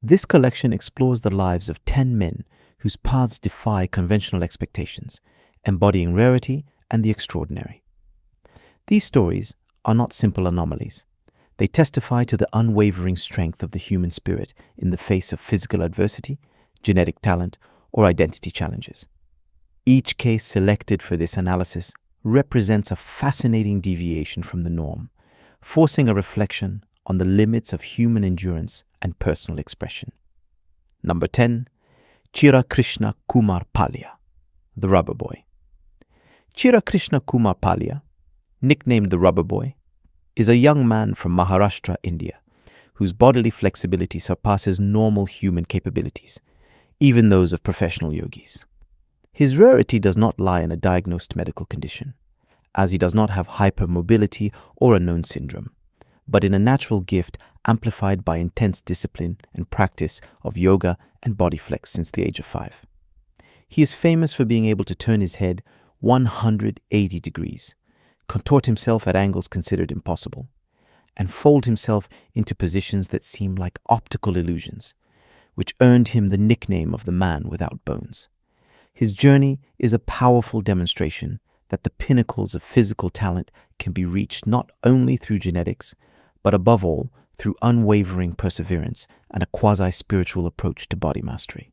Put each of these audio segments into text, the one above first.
This collection explores the lives of 10 men whose paths defy conventional expectations, embodying rarity and the extraordinary. These stories are not simple anomalies. They testify to the unwavering strength of the human spirit in the face of physical adversity, genetic talent, or identity challenges. Each case selected for this analysis represents a fascinating deviation from the norm, forcing a reflection on the limits of human endurance and personal expression. Number 10. Chira Krishna Kumar Palya, the Rubber Boy. Chira Krishna Kumar Palya, nicknamed the Rubber Boy, is a young man from Maharashtra, India, whose bodily flexibility surpasses normal human capabilities, even those of professional yogis. His rarity does not lie in a diagnosed medical condition, as he does not have hypermobility or a known syndrome, but in a natural gift amplified by intense discipline and practice of yoga and body flex since the age of 5. He is famous for being able to turn his head 180 degrees, contort himself at angles considered impossible, and fold himself into positions that seem like optical illusions, which earned him the nickname of the man without bones. His journey is a powerful demonstration that the pinnacles of physical talent can be reached not only through genetics, but above all through unwavering perseverance and a quasi-spiritual approach to body mastery.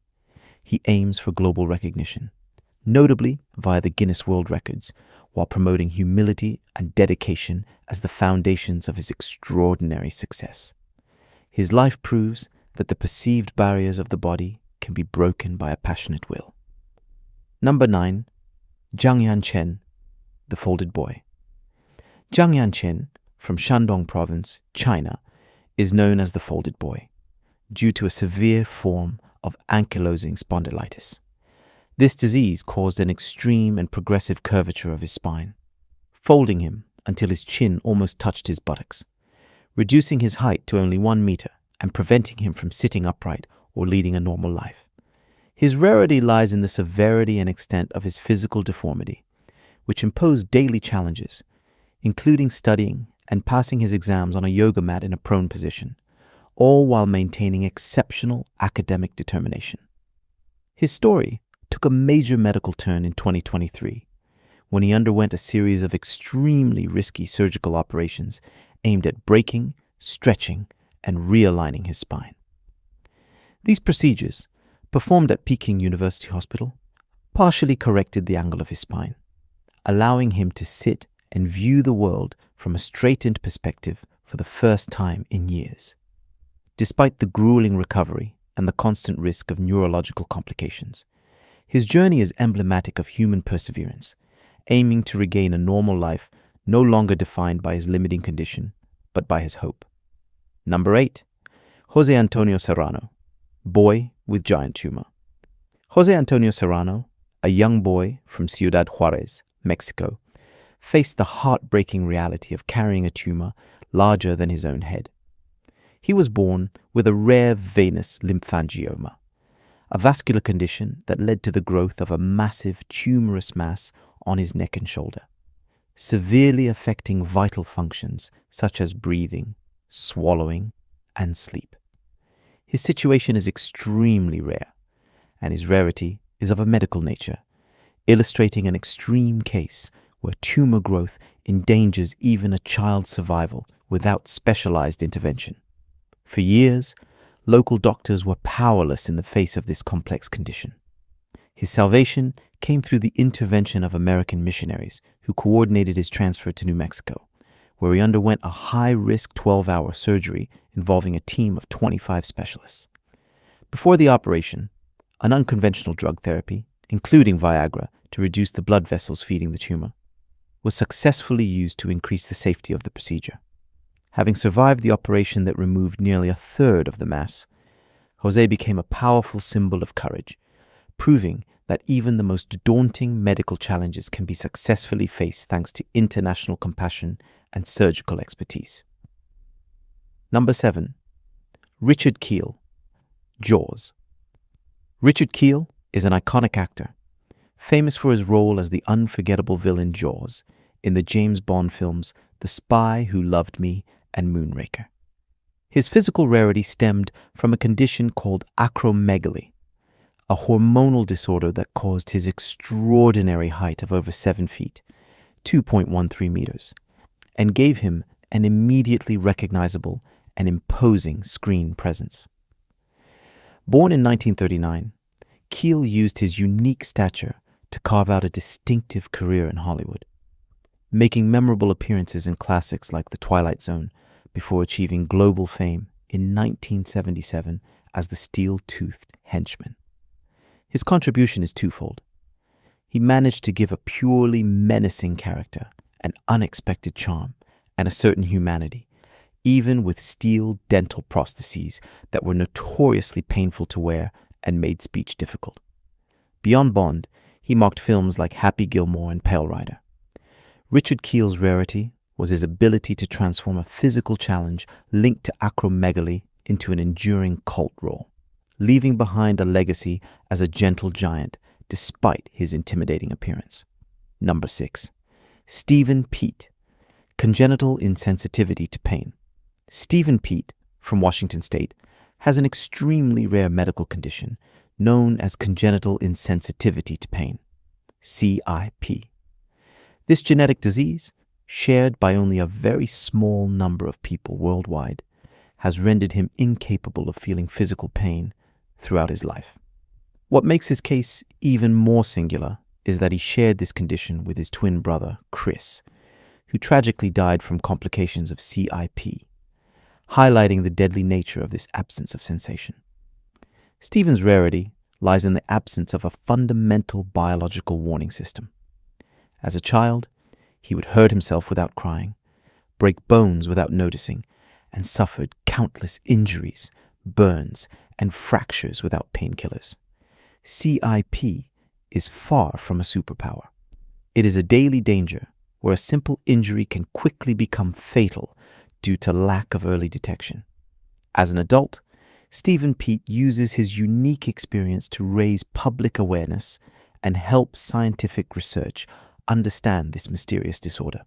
He aims for global recognition, notably via the Guinness World Records, while promoting humility and dedication as the foundations of his extraordinary success. His life proves that the perceived barriers of the body can be broken by a passionate will. Number 9. Zhang Yanchen, the Folded Boy. Zhang Yanchen, from Shandong Province, China, is known as the Folded Boy due to a severe form of ankylosing spondylitis. This disease caused an extreme and progressive curvature of his spine, folding him until his chin almost touched his buttocks, reducing his height to only 1 meter and preventing him from sitting upright or leading a normal life. His rarity lies in the severity and extent of his physical deformity, which imposed daily challenges, including studying and passing his exams on a yoga mat in a prone position, all while maintaining exceptional academic determination. His story took a major medical turn in 2023 when he underwent a series of extremely risky surgical operations aimed at breaking, stretching, and realigning his spine. These procedures, performed at Peking University Hospital, partially corrected the angle of his spine, allowing him to sit and view the world from a straightened perspective for the first time in years. Despite the grueling recovery and the constant risk of neurological complications, his journey is emblematic of human perseverance, aiming to regain a normal life no longer defined by his limiting condition, but by his hope. Number 8. Jose Antonio Serrano, Boy with Giant Tumor. Jose Antonio Serrano, a young boy from Ciudad Juarez, Mexico, faced the heartbreaking reality of carrying a tumor larger than his own head. He was born with a rare venous lymphangioma, a vascular condition that led to the growth of a massive tumorous mass on his neck and shoulder, severely affecting vital functions such as breathing, swallowing, and sleep. His situation is extremely rare, and his rarity is of a medical nature, illustrating an extreme case where tumor growth endangers even a child's survival without specialized intervention. For years, local doctors were powerless in the face of this complex condition. His salvation came through the intervention of American missionaries who coordinated his transfer to New Mexico, where he underwent a high-risk 12-hour surgery involving a team of 25 specialists. Before the operation, an unconventional drug therapy, including Viagra to reduce the blood vessels feeding the tumor, was successfully used to increase the safety of the procedure. Having survived the operation that removed nearly a third of the mass, Jose became a powerful symbol of courage, proving that even the most daunting medical challenges can be successfully faced thanks to international compassion and surgical expertise. Number 7. Richard Kiel, Jaws. Richard Kiel is an iconic actor, famous for his role as the unforgettable villain Jaws in the James Bond films The Spy Who Loved Me and Moonraker. His physical rarity stemmed from a condition called acromegaly, a hormonal disorder that caused his extraordinary height of over 7 feet, 2.13 meters, and gave him an immediately recognizable and imposing screen presence. Born in 1939, Keel used his unique stature to carve out a distinctive career in Hollywood, making memorable appearances in classics like The Twilight Zone before achieving global fame in 1977 as the steel-toothed henchman. His contribution is twofold. He managed to give a purely menacing character, an unexpected charm, and a certain humanity, even with steel dental prostheses that were notoriously painful to wear and made speech difficult. Beyond Bond, he marked films like Happy Gilmore and Pale Rider. Richard Keel's rarity was his ability to transform a physical challenge linked to acromegaly into an enduring cult role, leaving behind a legacy as a gentle giant despite his intimidating appearance. Number 6. Stephen Peat, congenital insensitivity to pain. Stephen Peat, from Washington State, has an extremely rare medical condition known as congenital insensitivity to pain, CIP. This genetic disease, shared by only a very small number of people worldwide, has rendered him incapable of feeling physical pain throughout his life. What makes his case even more singular is that he shared this condition with his twin brother, Chris, who tragically died from complications of CIP, highlighting the deadly nature of this absence of sensation. Stephen's rarity lies in the absence of a fundamental biological warning system. As a child, he would hurt himself without crying, break bones without noticing, and suffered countless injuries, burns, and fractures without painkillers. CIP is far from a superpower. It is a daily danger where a simple injury can quickly become fatal due to lack of early detection. As an adult, Stephen Peat uses his unique experience to raise public awareness and help scientific research understand this mysterious disorder.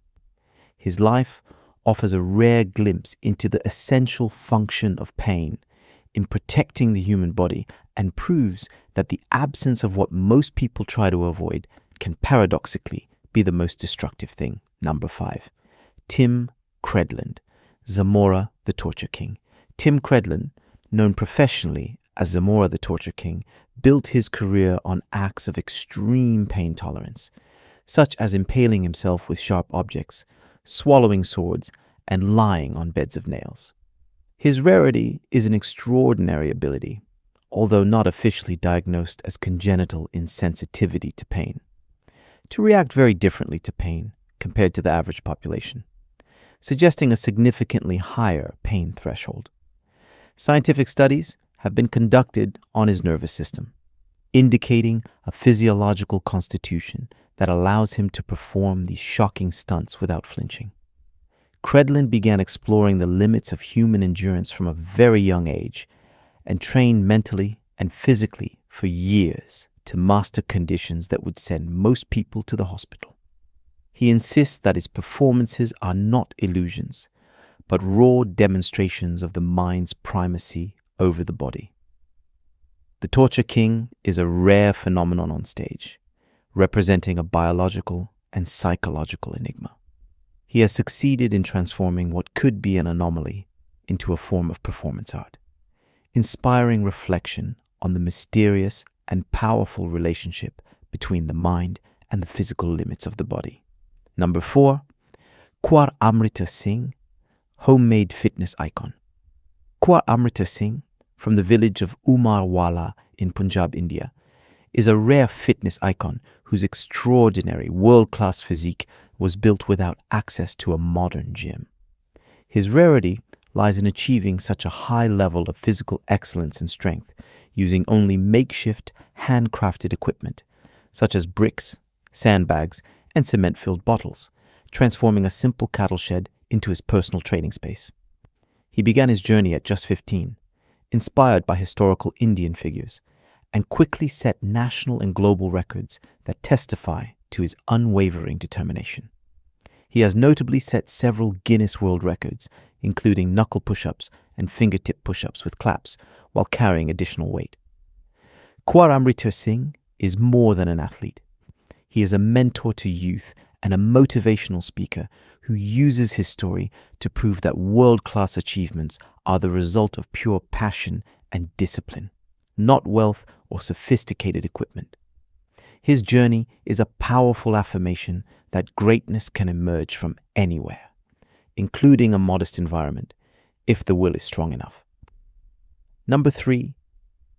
His life offers a rare glimpse into the essential function of pain in protecting the human body and proves that the absence of what most people try to avoid can paradoxically be the most destructive thing. Number 5. Tim Credland, Zamora the Torture King. Tim Credland, known professionally as Zamora the Torture King, built his career on acts of extreme pain tolerance, such as impaling himself with sharp objects, swallowing swords, and lying on beds of nails. His rarity is an extraordinary ability, although not officially diagnosed as congenital insensitivity to pain, to react very differently to pain compared to the average population, suggesting a significantly higher pain threshold. Scientific studies have been conducted on his nervous system, indicating a physiological constitution that allows him to perform these shocking stunts without flinching. Credland began exploring the limits of human endurance from a very young age and trained mentally and physically for years to master conditions that would send most people to the hospital. He insists that his performances are not illusions, but raw demonstrations of the mind's primacy over the body. The Torture King is a rare phenomenon on stage, representing a biological and psychological enigma. He has succeeded in transforming what could be an anomaly into a form of performance art, inspiring reflection on the mysterious and powerful relationship between the mind and the physical limits of the body. Number 4, Kwar Amrita Singh, homemade fitness icon. Kwar Amrita Singh, from the village of Umarwala in Punjab, India, is a rare fitness icon whose extraordinary world-class physique was built without access to a modern gym. His rarity lies in achieving such a high level of physical excellence and strength using only makeshift, handcrafted equipment, such as bricks, sandbags, and cement-filled bottles, transforming a simple cattle shed into his personal training space. He began his journey at just 15, inspired by historical Indian figures, and quickly set national and global records that testify to his unwavering determination. He has notably set several Guinness World Records, including knuckle push-ups and fingertip push-ups with claps, while carrying additional weight. Kaur Amriter Singh is more than an athlete. He is a mentor to youth and a motivational speaker who uses his story to prove that world-class achievements are the result of pure passion and discipline, not wealth or sophisticated equipment. His journey is a powerful affirmation that greatness can emerge from anywhere, including a modest environment, if the will is strong enough. Number 3,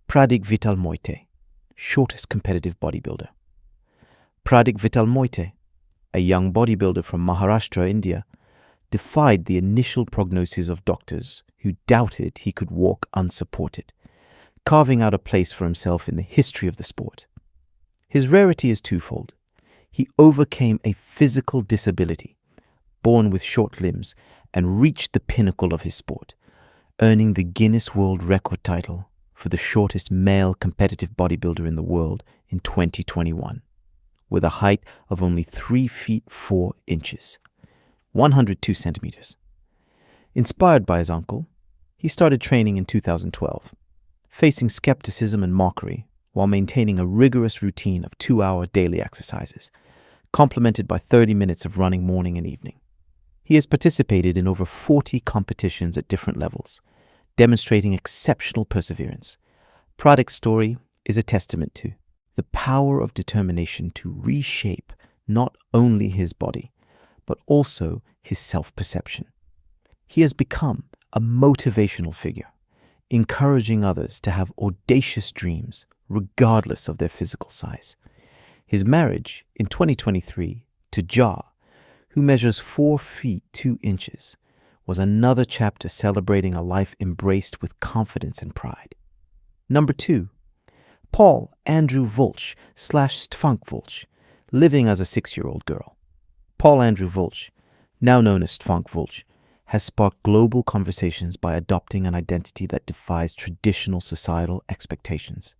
Pratik Vital Moite, shortest competitive bodybuilder. Pratik Vital Moite, a young bodybuilder from Maharashtra, India, defied the initial prognosis of doctors who doubted he could walk unsupported, carving out a place for himself in the history of the sport. His rarity is twofold. He overcame a physical disability, born with short limbs, and reached the pinnacle of his sport, earning the Guinness World Record title for the shortest male competitive bodybuilder in the world in 2021, with a height of only 3 feet 4 inches, 102 centimeters. Inspired by his uncle, he started training in 2012, facing skepticism and mockery while maintaining a rigorous routine of 2-hour daily exercises, complemented by 30 minutes of running morning and evening. He has participated in over 40 competitions at different levels, demonstrating exceptional perseverance. Pratik's story is a testament to the power of determination to reshape not only his body, but also his self-perception. He has become a motivational figure, encouraging others to have audacious dreams regardless of their physical size. His marriage in 2023 to Ja, who measures 4 feet 2 inches, was another chapter celebrating a life embraced with confidence and pride. Number 2, Paul Andrew Vulch / Stfank Vulch, living as a 6-year-old girl. Paul Andrew Vulch, now known as Stfank Vulch, has sparked global conversations by adopting an identity that defies traditional societal expectations.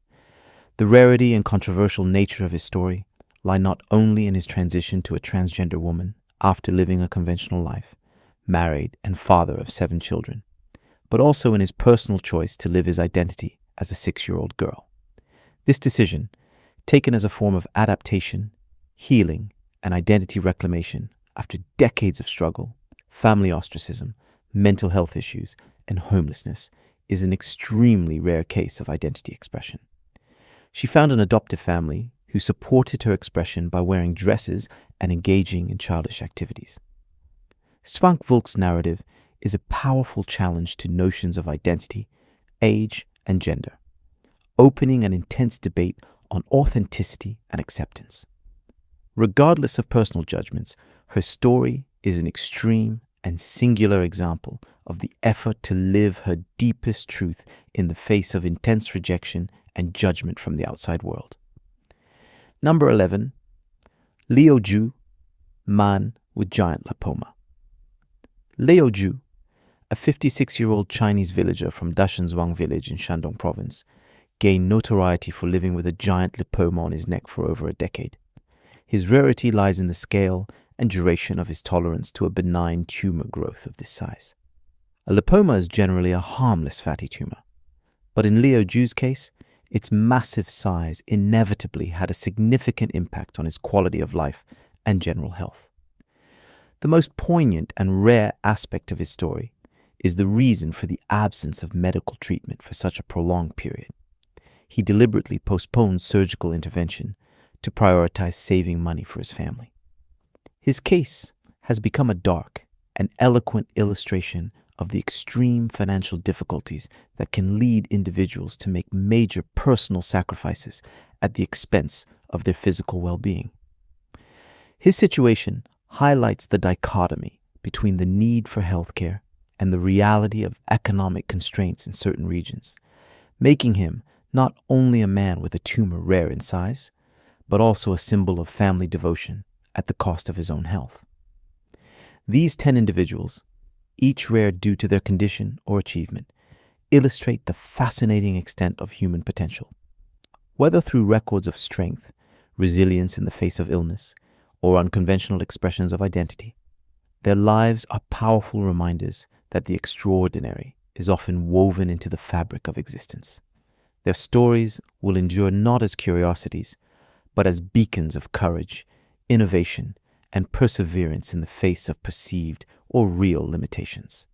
The rarity and controversial nature of his story lie not only in his transition to a transgender woman after living a conventional life, married and father of 7 children, but also in his personal choice to live his identity as a 6-year-old girl. This decision, taken as a form of adaptation, healing, and identity reclamation after decades of struggle, family ostracism, mental health issues, and homelessness, is an extremely rare case of identity expression. She found an adoptive family who supported her expression by wearing dresses and engaging in childish activities. Stfank Vulch's narrative is a powerful challenge to notions of identity, age, and gender, opening an intense debate on authenticity and acceptance. Regardless of personal judgments, her story is an extreme and singular example of the effort to live her deepest truth in the face of intense rejection and judgment from the outside world. Number 11, Leo Ju, man with giant lipoma. Leo Ju, a 56-year-old Chinese villager from Dashenzhuang village in Shandong province, gained notoriety for living with a giant lipoma on his neck for over a decade. His rarity lies in the scale and duration of his tolerance to a benign tumor growth of this size. A lipoma is generally a harmless fatty tumor, but in Leo Ju's case, its massive size inevitably had a significant impact on his quality of life and general health. The most poignant and rare aspect of his story is the reason for the absence of medical treatment for such a prolonged period. He deliberately postponed surgical intervention to prioritize saving money for his family. His case has become a dark and eloquent illustration of the extreme financial difficulties that can lead individuals to make major personal sacrifices at the expense of their physical well-being. His situation highlights the dichotomy between the need for healthcare and the reality of economic constraints in certain regions, making him not only a man with a tumor rare in size, but also a symbol of family devotion at the cost of his own health. These 10 individuals, each rare due to their condition or achievement, illustrate the fascinating extent of human potential. Whether through records of strength, resilience in the face of illness, or unconventional expressions of identity, their lives are powerful reminders that the extraordinary is often woven into the fabric of existence. Their stories will endure not as curiosities, but as beacons of courage, innovation, and perseverance in the face of perceived or real limitations.